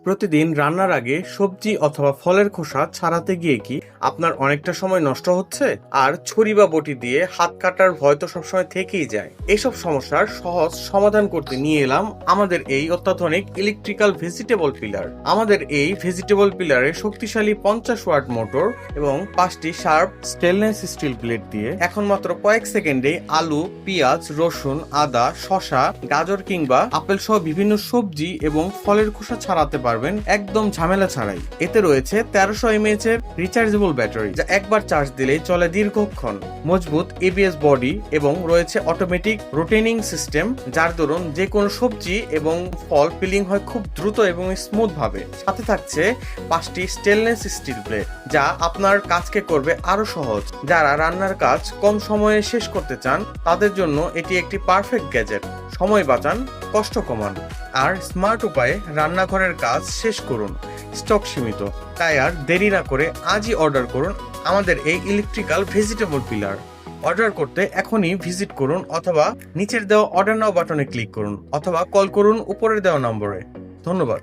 প্রতিদিন রান্নার আগে সবজি অথবা ফলের খোসা ছাড়াতে গিয়ে কি আপনার অনেকটা সময় নষ্ট হচ্ছে? আর ছুরি বা বটি দিয়ে হাত কাটার ভয় তো সবসময় থেকেই যায়। এসব সমস্যার সহজ সমাধান করতে নিয়ে এলাম আমাদের এই অত্যাধুনিক ইলেকট্রিক্যাল ভেজিটেবল পিলার। আমাদের এই ভেজিটেবল পিলারে শক্তিশালী 50 ওয়াট মোটর এবং 5টি শার্প স্টেনলেস স্টিল প্লেট দিয়ে এখন মাত্র কয়েক সেকেন্ডে আলু, পেঁয়াজ, রসুন, আদা, শসা, গাজর কিংবা আপেল সহ বিভিন্ন সবজি এবং ফলের খোসা ছাড়াতে পারবেন একদম ঝামেলা ছাড়াই। এতে রয়েছে 1300 mAh এর রিচার্জেবল ব্যাটারি, যা একবার চার্জ দিলেই চলে দীর্ঘক্ষণ। মজবুত ABS বডি এবং রয়েছে অটোমেটিক রোটেনিং সিস্টেম, যার দরুন যে কোনো সবজি এবং ফল পিলিং হয় খুব দ্রুত এবং স্মুথ ভাবে। সাথে থাকছে 5টি স্টেনলেস স্টিল প্লেট, যা আপনার কাজকে করবে আরো সহজ। যারা রান্নার কাজ কম সময়ে শেষ করতে চান তাদের জন্য এটি একটি পারফেক্ট গ্যাজেট। সময় বাঁচান, কষ্ট কমান, আর স্মার্ট উপায়ে রান্নাঘরের কাজ শেষ করুন। স্টক সীমিত, তাই আর দেরি না করে আজই অর্ডার করুন আমাদের এই ইলেকট্রিক্যাল ভেজিটেবল পিলার। অর্ডার করতে এখনই ভিজিট করুন অথবা নিচের দেওয়া অর্ডার নাও বাটনে ক্লিক করুন অথবা কল করুন উপরের দেওয়া নম্বরে। ধন্যবাদ।